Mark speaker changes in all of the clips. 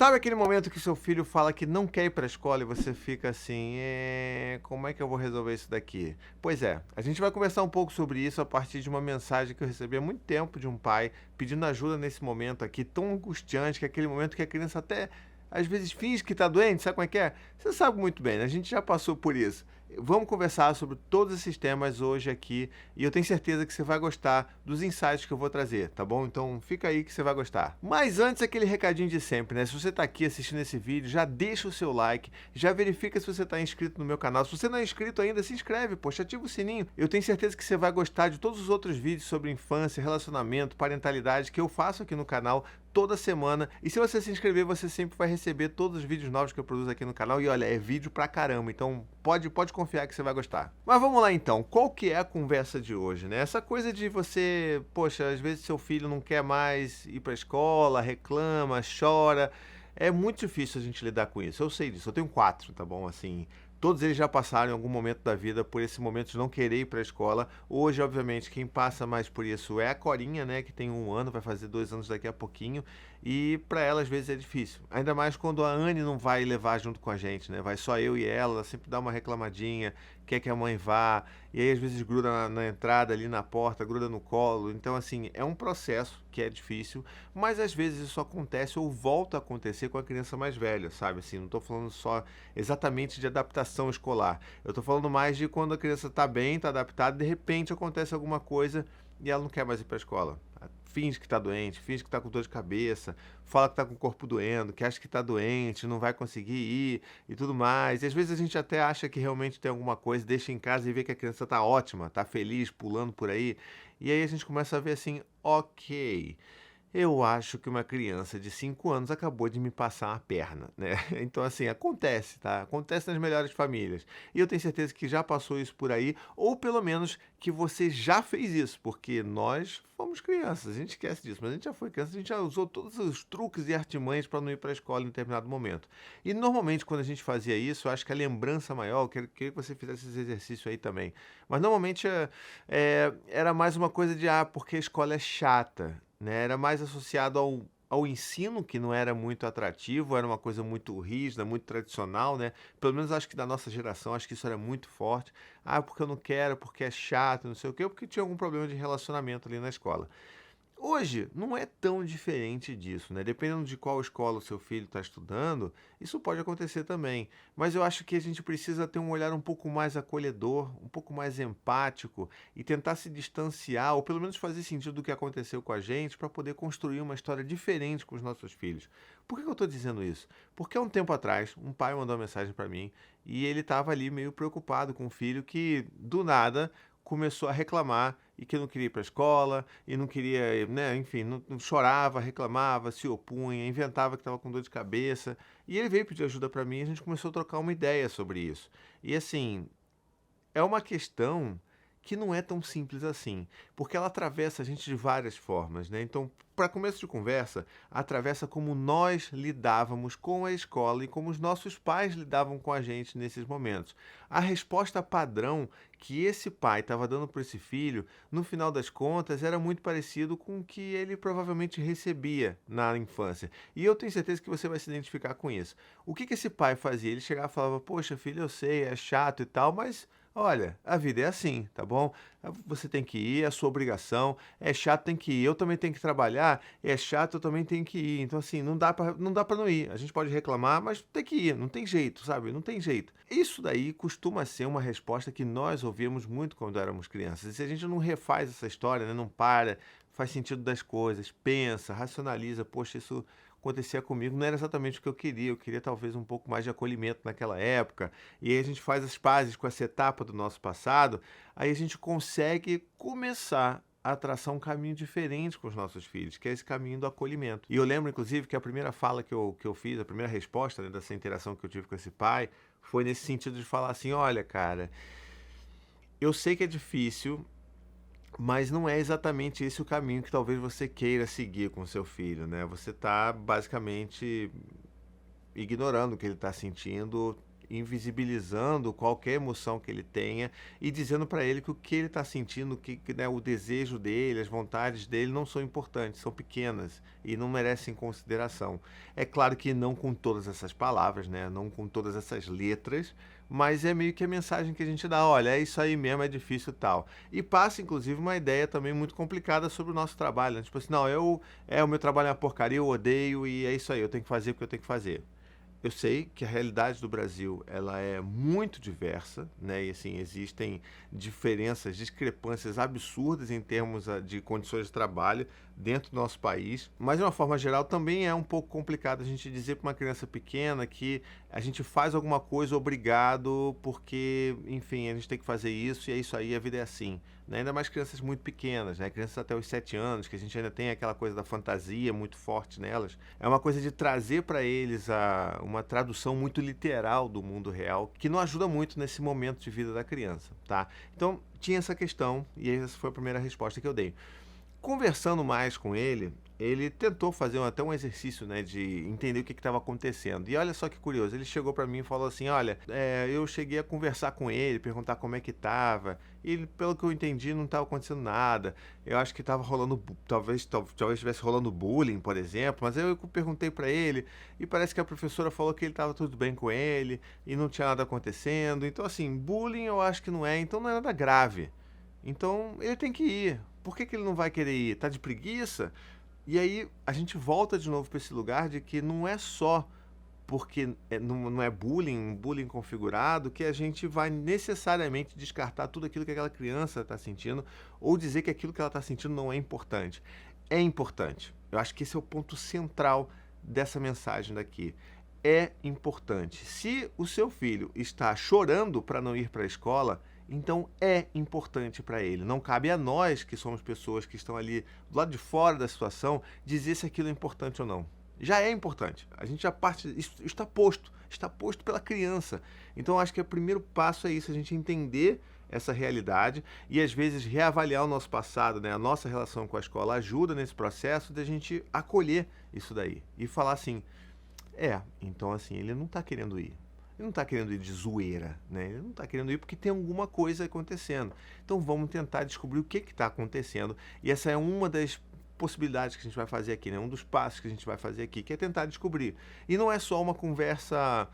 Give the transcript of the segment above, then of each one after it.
Speaker 1: Sabe aquele momento que seu filho fala que não quer ir para a escola e você fica assim, como é que eu vou resolver isso daqui? Pois é, a gente vai conversar um pouco sobre isso a partir de uma mensagem que eu recebi há muito tempo de um pai pedindo ajuda nesse momento aqui tão angustiante, que é aquele momento que a criança até às vezes finge que está doente, sabe como é que é? Você sabe muito bem, né? A gente já passou por isso. Vamos conversar sobre todos esses temas hoje aqui e eu tenho certeza que você vai gostar dos insights que eu vou trazer, tá bom? Então fica aí que você vai gostar. Mas antes, aquele recadinho de sempre, né? Se você tá aqui assistindo esse vídeo, já deixa o seu like, já verifica se você tá inscrito no meu canal. Se você não é inscrito ainda, se inscreve, poxa, ativa o sininho. Eu tenho certeza que você vai gostar de todos os outros vídeos sobre infância, relacionamento, parentalidade que eu faço aqui no canal toda semana. E se você se inscrever, você sempre vai receber todos os vídeos novos que eu produzo aqui no canal. E olha, é vídeo pra caramba, então pode confiar que você vai gostar. Mas vamos lá então, qual que é a conversa de hoje, né? Essa coisa de você, poxa, às vezes seu filho não quer mais ir pra escola, reclama, chora. É muito difícil a gente lidar com isso. Eu sei disso, eu tenho 4, tá bom? Assim, todos eles já passaram em algum momento da vida por esse momento de não querer ir para a escola. Hoje, obviamente, quem passa mais por isso é a Corinha, né? Que tem 1 ano, vai fazer 2 anos daqui a pouquinho. E para ela, às vezes, é difícil. Ainda mais quando a Anne não vai levar junto com a gente, né? Vai só eu e ela sempre dá uma reclamadinha, quer que a mãe vá. E aí, às vezes, gruda na entrada, ali na porta, gruda no colo. Então, assim, é um processo que é difícil, mas às vezes isso acontece ou volta a acontecer com a criança mais velha, sabe? Assim, não estou falando só exatamente de adaptação escolar. Eu estou falando mais de quando a criança está bem, está adaptada, de repente acontece alguma coisa e ela não quer mais ir para a escola. Finge que está doente, finge que está com dor de cabeça, fala que está com o corpo doendo, que acha que está doente, não vai conseguir ir e tudo mais. E às vezes a gente até acha que realmente tem alguma coisa, deixa em casa e vê que a criança está ótima, está feliz, pulando por aí. E aí a gente começa a ver assim, ok, eu acho que uma criança de 5 anos acabou de me passar uma perna, né? Então, assim, acontece, tá? Acontece nas melhores famílias. E eu tenho certeza que já passou isso por aí, ou pelo menos que você já fez isso, porque nós fomos crianças, a gente esquece disso, mas a gente já foi criança, a gente já usou todos os truques e artimanhas para não ir para a escola em determinado momento. E normalmente, quando a gente fazia isso, eu acho que a lembrança maior, eu queria que você fizesse esse exercício aí também. Mas normalmente era mais uma coisa de, porque a escola é chata, né? Era mais associado ao ensino, que não era muito atrativo, era uma coisa muito rígida, muito tradicional, né? Pelo menos acho que da nossa geração, acho que isso era muito forte. Porque eu não quero, porque é chato, não sei o quê, ou porque tinha algum problema de relacionamento ali na escola. Hoje não é tão diferente disso, né? Dependendo de qual escola o seu filho está estudando, isso pode acontecer também. Mas eu acho que a gente precisa ter um olhar um pouco mais acolhedor, um pouco mais empático e tentar se distanciar, ou pelo menos fazer sentido do que aconteceu com a gente, para poder construir uma história diferente com os nossos filhos. Por que eu estou dizendo isso? Porque há um tempo atrás, um pai mandou uma mensagem para mim e ele estava ali meio preocupado com o filho que, do nada, começou a reclamar e que não queria ir para a escola e não queria, né, enfim, não chorava, reclamava, se opunha, inventava que estava com dor de cabeça. E ele veio pedir ajuda para mim e a gente começou a trocar uma ideia sobre isso. E assim, é uma questão que não é tão simples assim, porque ela atravessa a gente de várias formas, né? Então, para começo de conversa, atravessa como nós lidávamos com a escola e como os nossos pais lidavam com a gente nesses momentos. A resposta padrão que esse pai estava dando para esse filho, no final das contas, era muito parecido com o que ele provavelmente recebia na infância. E eu tenho certeza que você vai se identificar com isso. O que esse pai fazia? Ele chegava e falava: Poxa, filho, eu sei, é chato e tal, mas olha, a vida é assim, tá bom? Você tem que ir, é a sua obrigação. É chato, tem que ir. Eu também tenho que trabalhar. É chato, eu também tenho que ir. Então, assim, não dá pra não ir. A gente pode reclamar, mas tem que ir. Não tem jeito, sabe? Não tem jeito. Isso daí costuma ser uma resposta que nós ouvimos muito quando éramos crianças. E se a gente não refaz essa história, né? Não para, faz sentido das coisas, pensa, racionaliza, poxa, isso acontecia comigo, não era exatamente o que eu queria talvez um pouco mais de acolhimento naquela época, e aí a gente faz as pazes com essa etapa do nosso passado, aí a gente consegue começar a traçar um caminho diferente com os nossos filhos, que é esse caminho do acolhimento. E eu lembro, inclusive, que a primeira fala que eu fiz, a primeira resposta, né, dessa interação que eu tive com esse pai, foi nesse sentido de falar assim: olha, cara, eu sei que é difícil, mas não é exatamente esse o caminho que talvez você queira seguir com seu filho, né? Você está basicamente ignorando o que ele está sentindo, invisibilizando qualquer emoção que ele tenha e dizendo para ele que o que ele está sentindo, né, o desejo dele, as vontades dele não são importantes, são pequenas e não merecem consideração. É claro que não com todas essas palavras, né, não com todas essas letras, mas é meio que a mensagem que a gente dá, olha, é isso aí mesmo, é difícil e tal. E passa, inclusive, uma ideia também muito complicada sobre o nosso trabalho, né? Tipo assim, não, o meu trabalho é uma porcaria, eu odeio e é isso aí, eu tenho que fazer o que eu tenho que fazer. Eu sei que a realidade do Brasil ela é muito diversa, né? E assim existem diferenças, discrepâncias absurdas em termos de condições de trabalho dentro do nosso país. Mas de uma forma geral também é um pouco complicado a gente dizer para uma criança pequena que a gente faz alguma coisa obrigado porque, enfim, a gente tem que fazer isso e é isso aí, a vida é assim. Né? Ainda mais crianças muito pequenas, né? Crianças até os 7 anos, que a gente ainda tem aquela coisa da fantasia muito forte nelas. É uma coisa de trazer para eles uma tradução muito literal do mundo real, que não ajuda muito nesse momento de vida da criança, tá? Então, tinha essa questão e essa foi a primeira resposta que eu dei. Conversando mais com ele, ele tentou fazer até um exercício, né, de entender o que estava acontecendo. E olha só que curioso, ele chegou para mim e falou assim, olha, eu cheguei a conversar com ele, perguntar como é que estava. E ele, pelo que eu entendi, não estava acontecendo nada. Eu acho que estava rolando, talvez estivesse rolando bullying, por exemplo. Mas eu perguntei para ele e parece que a professora falou que ele estava tudo bem com ele e não tinha nada acontecendo. Então, assim, bullying eu acho que não é, então não é nada grave. Então ele tem que ir. Por que ele não vai querer ir? Tá de preguiça? E aí a gente volta de novo para esse lugar de que não é só porque não é bullying, um bullying configurado, que a gente vai necessariamente descartar tudo aquilo que aquela criança está sentindo ou dizer que aquilo que ela está sentindo não é importante. É importante. Eu acho que esse é o ponto central dessa mensagem daqui. É importante. Se o seu filho está chorando para não ir para a escola, então é importante para ele. Não cabe a nós, que somos pessoas que estão ali do lado de fora da situação, dizer se aquilo é importante ou não. Já é importante. A gente já parte. Isso está posto pela criança. Então acho que o primeiro passo é isso, a gente entender essa realidade e às vezes reavaliar o nosso passado, né? A nossa relação com a escola ajuda nesse processo de a gente acolher isso daí e falar assim, então assim, ele não está querendo ir. Ele não está querendo ir de zoeira, né? Ele não está querendo ir porque tem alguma coisa acontecendo. Então vamos tentar descobrir o que está acontecendo. E essa é uma das possibilidades que a gente vai fazer aqui, né? Um dos passos que a gente vai fazer aqui, que é tentar descobrir. E não é só uma conversa,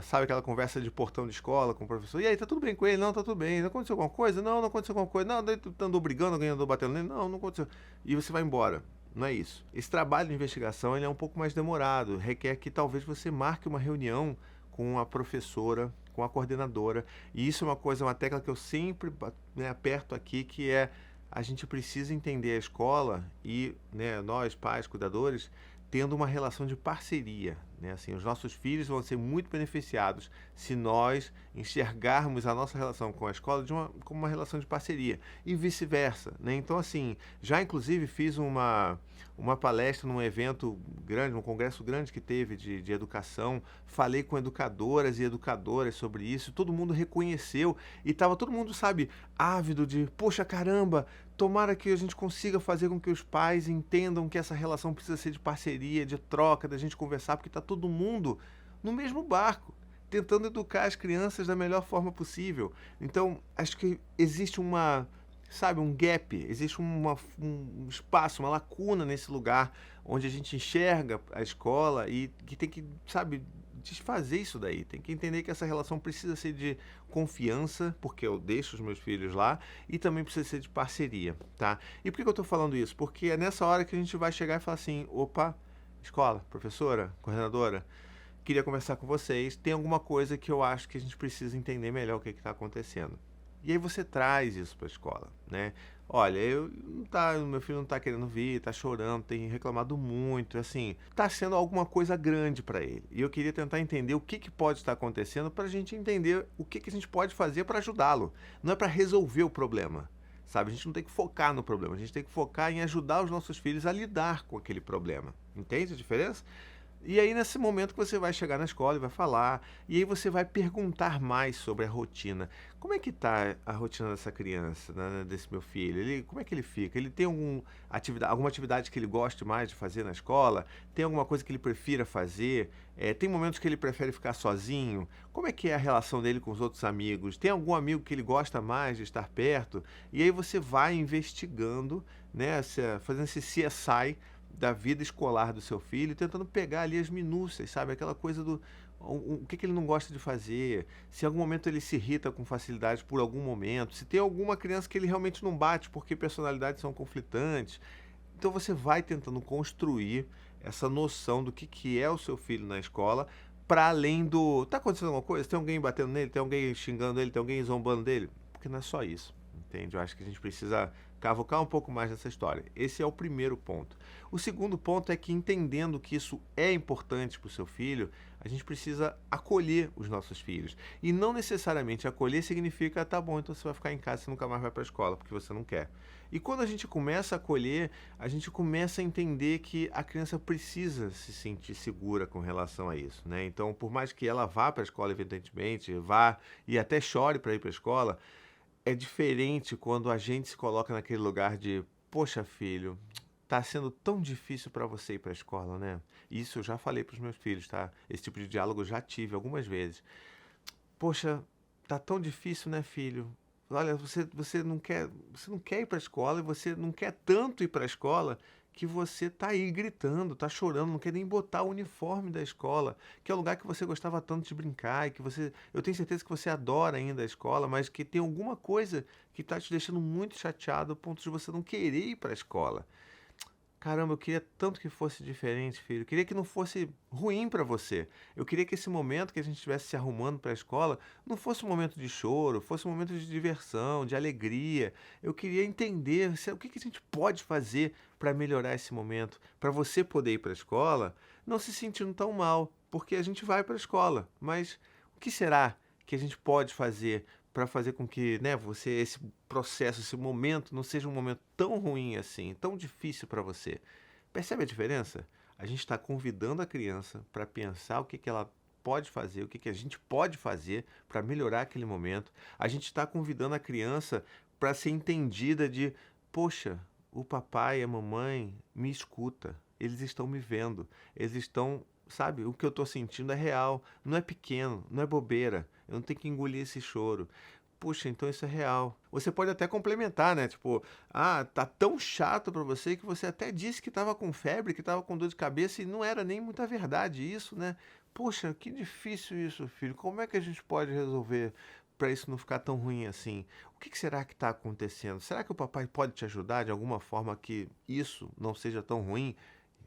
Speaker 1: sabe aquela conversa de portão de escola com o professor? E aí, tá tudo bem com ele? Não, tá tudo bem. Não aconteceu alguma coisa? Não, não aconteceu alguma coisa. Não, daí tu andou brigando, alguém andou batendo nele? Não, não aconteceu. E você vai embora. Não é isso. Esse trabalho de investigação ele é um pouco mais demorado. Requer que talvez você marque uma reunião com a professora, com a coordenadora. E isso é uma tecla que eu sempre, né, aperto aqui, que é a gente precisa entender a escola e, né, nós, pais, cuidadores, tendo uma relação de parceria. Né? Assim, os nossos filhos vão ser muito beneficiados se nós enxergarmos a nossa relação com a escola como uma relação de parceria e vice-versa. Né? Então, assim, já inclusive fiz uma palestra num evento grande, num congresso grande que teve de educação, falei com educadoras e educadoras sobre isso, todo mundo reconheceu e estava todo mundo, sabe, ávido de, poxa caramba, tomara que a gente consiga fazer com que os pais entendam que essa relação precisa ser de parceria, de troca, da gente conversar, porque está todo mundo no mesmo barco, tentando educar as crianças da melhor forma possível. Então, acho que existe um gap, existe um espaço, uma lacuna nesse lugar onde a gente enxerga a escola e que tem que, sabe, desfazer isso daí. Tem que entender que essa relação precisa ser de confiança, porque eu deixo os meus filhos lá, e também precisa ser de parceria, tá? E por que eu estou falando isso? Porque é nessa hora que a gente vai chegar e falar assim, opa, escola, professora, coordenadora, queria conversar com vocês, tem alguma coisa que eu acho que a gente precisa entender melhor o que está acontecendo. E aí você traz isso para a escola, né? Olha, meu filho não está querendo vir, está chorando, tem reclamado muito, assim, está sendo alguma coisa grande para ele. E eu queria tentar entender o que pode estar acontecendo para a gente entender o que a gente pode fazer para ajudá-lo. Não é para resolver o problema, sabe? A gente não tem que focar no problema, a gente tem que focar em ajudar os nossos filhos a lidar com aquele problema. Entende a diferença? E aí, nesse momento que você vai chegar na escola e vai falar, e aí você vai perguntar mais sobre a rotina. Como é que tá a rotina dessa criança, né, desse meu filho? Como é que ele fica? Ele tem alguma atividade que ele goste mais de fazer na escola? Tem alguma coisa que ele prefira fazer? Tem momentos que ele prefere ficar sozinho? Como é que é a relação dele com os outros amigos? Tem algum amigo que ele gosta mais de estar perto? E aí você vai investigando, né, fazendo esse CSI da vida escolar do seu filho, tentando pegar ali as minúcias, sabe? Aquela coisa do o que ele não gosta de fazer, se em algum momento ele se irrita com facilidade por algum momento, se tem alguma criança que ele realmente não bate porque personalidades são conflitantes. Então você vai tentando construir essa noção do que é o seu filho na escola, para além do. Tá acontecendo alguma coisa? Tem alguém batendo nele? Tem alguém xingando ele? Tem alguém zombando dele? Porque não é só isso, entende? Eu acho que a gente precisa cavucar um pouco mais nessa história. Esse é o primeiro ponto. O segundo ponto é que, entendendo que isso é importante para o seu filho, a gente precisa acolher os nossos filhos. E não necessariamente acolher significa, tá bom, então você vai ficar em casa e nunca mais vai para a escola, porque você não quer. E quando a gente começa a acolher, a gente começa a entender que a criança precisa se sentir segura com relação a isso, né? Então, por mais que ela vá para a escola, evidentemente, vá e até chore para ir para a escola, é diferente quando a gente se coloca naquele lugar de, poxa, filho, tá sendo tão difícil para você ir para a escola, né? Isso eu já falei para os meus filhos, tá? Esse tipo de diálogo eu já tive algumas vezes. Poxa, tá tão difícil, né, filho? Olha, você não quer ir para a escola e você não quer tanto ir para a escola que você tá aí gritando, tá chorando, não quer nem botar o uniforme da escola, que é o lugar que você gostava tanto de brincar e que eu tenho certeza que você adora ainda a escola, mas que tem alguma coisa que tá te deixando muito chateado ao ponto de você não querer ir para a escola. Caramba, eu queria tanto que fosse diferente, filho. Eu queria que não fosse ruim pra você. Eu queria que esse momento que a gente estivesse se arrumando para a escola não fosse um momento de choro, fosse um momento de diversão, de alegria. Eu queria entender o que a gente pode fazer para melhorar esse momento, para você poder ir para a escola não se sentindo tão mal, porque a gente vai para a escola. Mas o que será que a gente pode fazer para fazer com que, né, esse processo, esse momento não seja um momento tão ruim assim, tão difícil para você? Percebe a diferença? A gente está convidando a criança para pensar o que ela pode fazer, que a gente pode fazer para melhorar aquele momento. A gente está convidando a criança para ser entendida de, poxa, o papai e a mamãe me escuta, eles estão me vendo, eles estão, sabe, o que eu estou sentindo é real, não é pequeno, não é bobeira, eu não tenho que engolir esse choro. Puxa, então isso é real. Você pode até complementar, né? Tipo, tá tão chato pra você que você até disse que tava com febre, que tava com dor de cabeça e não era nem muita verdade isso, né? Poxa, que difícil isso, filho. Como é que a gente pode resolver pra isso não ficar tão ruim assim? O que será que tá acontecendo? Será que o papai pode te ajudar de alguma forma que isso não seja tão ruim?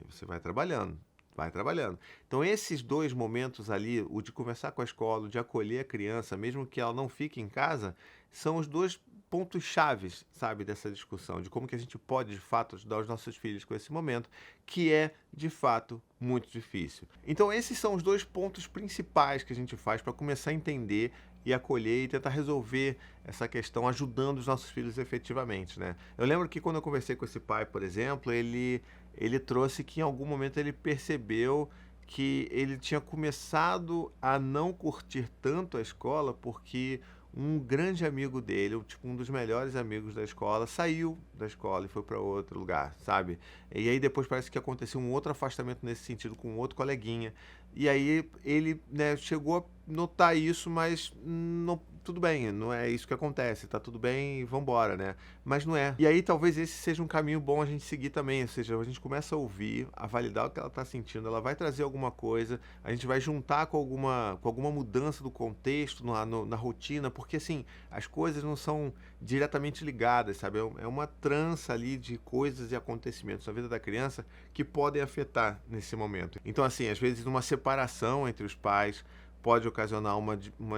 Speaker 1: E você vai trabalhando. Vai trabalhando. Então, esses dois momentos ali, o de conversar com a escola, o de acolher a criança, mesmo que ela não fique em casa, são os dois pontos chaves, sabe, dessa discussão, de como que a gente pode, de fato, ajudar os nossos filhos com esse momento, que é, de fato, muito difícil. Então, esses são os dois pontos principais que a gente faz para começar a entender e acolher e tentar resolver essa questão ajudando os nossos filhos efetivamente, né? Eu lembro que quando eu conversei com esse pai, por exemplo, ele trouxe que em algum momento ele percebeu que ele tinha começado a não curtir tanto a escola porque um grande amigo dele, tipo um dos melhores amigos da escola, saiu da escola e foi para outro lugar, sabe? E aí depois parece que aconteceu um outro afastamento nesse sentido com um outro coleguinha. E aí ele, né, chegou a notar isso, mas não, tudo bem, não é isso que acontece, tá tudo bem e vambora, né? Mas não é. E aí talvez esse seja um caminho bom a gente seguir também, ou seja, a gente começa a ouvir, a validar o que ela tá sentindo, ela vai trazer alguma coisa, a gente vai juntar com alguma mudança do contexto, na rotina, porque assim, as coisas não são diretamente ligadas, sabe? É uma trança ali de coisas e acontecimentos na vida da criança que podem afetar nesse momento. Então assim, às vezes uma separação entre os pais pode ocasionar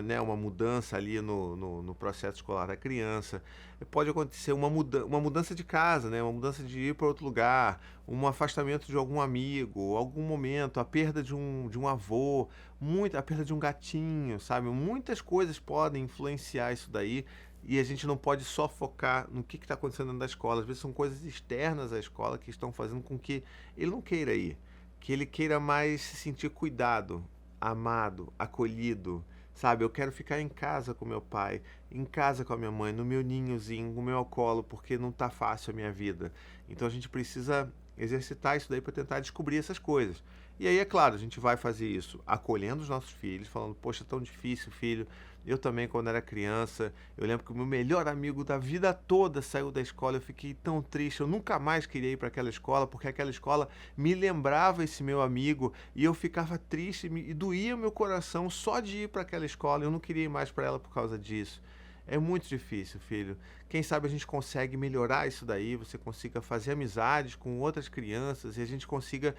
Speaker 1: né, uma mudança ali no processo escolar da criança. Pode acontecer uma mudança de casa, né, uma mudança de ir para outro lugar, um afastamento de algum amigo, algum momento, a perda de um avô, a perda de um gatinho, sabe? Muitas coisas podem influenciar isso daí e a gente não pode só focar no que está acontecendo dentro da escola. Às vezes são coisas externas à escola que estão fazendo com que ele não queira ir, que ele queira mais se sentir cuidado, amado, acolhido, sabe? Eu quero ficar em casa com meu pai, em casa com a minha mãe, no meu ninhozinho, no meu colo, porque não tá fácil a minha vida. Então a gente precisa exercitar isso daí para tentar descobrir essas coisas. E aí, é claro, a gente vai fazer isso acolhendo os nossos filhos, falando, poxa, é tão difícil, filho. Eu também, quando era criança, eu lembro que o meu melhor amigo da vida toda saiu da escola. Eu fiquei tão triste, eu nunca mais queria ir para aquela escola, porque aquela escola me lembrava esse meu amigo e eu ficava triste e doía o meu coração só de ir para aquela escola. Eu não queria ir mais para ela por causa disso. É muito difícil, filho. Quem sabe a gente consegue melhorar isso daí, você consiga fazer amizades com outras crianças e a gente consiga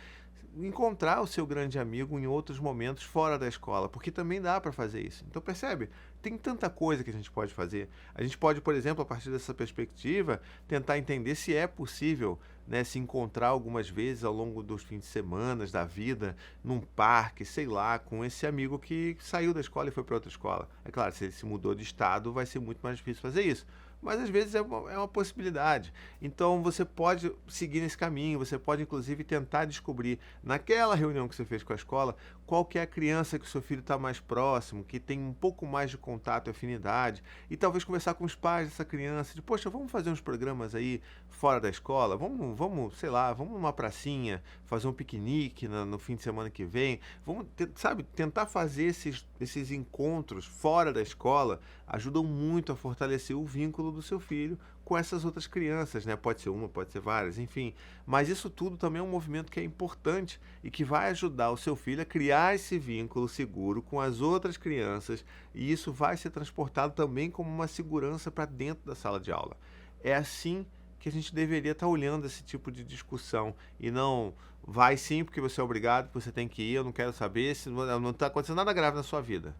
Speaker 1: encontrar o seu grande amigo em outros momentos fora da escola, porque também dá para fazer isso. Então percebe? Tem tanta coisa que a gente pode fazer. A gente pode, por exemplo, a partir dessa perspectiva, tentar entender se é possível, né, se encontrar algumas vezes ao longo dos fins de semana, da vida, num parque, sei lá, com esse amigo que saiu da escola e foi para outra escola. É claro, se ele se mudou de estado, vai ser muito mais difícil fazer isso. Mas às vezes é uma possibilidade. Então você pode seguir nesse caminho, você pode inclusive tentar descobrir naquela reunião que você fez com a escola qual que é a criança que o seu filho está mais próximo, que tem um pouco mais de contato e afinidade, e talvez conversar com os pais dessa criança, de poxa, vamos fazer uns programas aí fora da escola, vamos, sei lá, vamos numa pracinha, fazer um piquenique no fim de semana que vem, vamos, sabe, tentar fazer esses encontros fora da escola ajudam muito a fortalecer o vínculo do seu filho com essas outras crianças, né? Pode ser uma, pode ser várias, enfim. Mas isso tudo também é um movimento que é importante e que vai ajudar o seu filho a criar esse vínculo seguro com as outras crianças, e isso vai ser transportado também como uma segurança para dentro da sala de aula. É assim que a gente deveria estar olhando esse tipo de discussão e não vai sim porque você é obrigado, porque você tem que ir, eu não quero saber, se não está acontecendo nada grave na sua vida.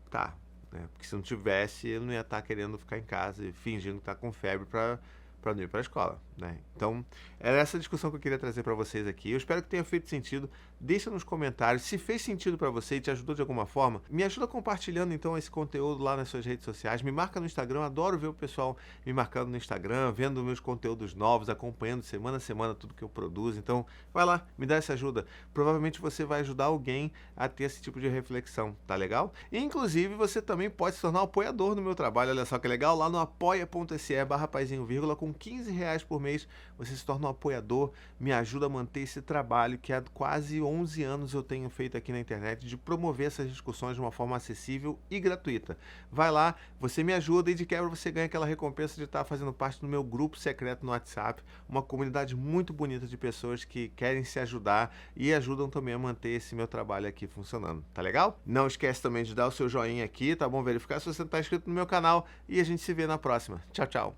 Speaker 1: Tá, né? Porque se não tivesse, ele não ia estar querendo ficar em casa e fingindo que está com febre para não ir para a escola, né? Então, era essa discussão que eu queria trazer para vocês aqui. Eu espero que tenha feito sentido. Deixa nos comentários se fez sentido para você e te ajudou de alguma forma. Me ajuda compartilhando então esse conteúdo lá nas suas redes sociais. Me marca no Instagram. Adoro ver o pessoal me marcando no Instagram, vendo meus conteúdos novos, acompanhando semana a semana tudo que eu produzo. Então, vai lá, me dá essa ajuda. Provavelmente você vai ajudar alguém a ter esse tipo de reflexão, tá legal? E, inclusive, você também pode se tornar um apoiador no meu trabalho. Olha só que legal, lá no apoia.se/paizinho, com R$ 15 por mês, você se torna um apoiador, me ajuda a manter esse trabalho que há quase 11 anos eu tenho feito aqui na internet, de promover essas discussões de uma forma acessível e gratuita. Vai lá, você me ajuda e de quebra você ganha aquela recompensa de estar fazendo parte do meu grupo secreto no WhatsApp, uma comunidade muito bonita de pessoas que querem se ajudar e ajudam também a manter esse meu trabalho aqui funcionando, tá legal? Não esquece também de dar o seu joinha aqui, tá bom? Verificar se você não está inscrito no meu canal e a gente se vê na próxima. Tchau, tchau!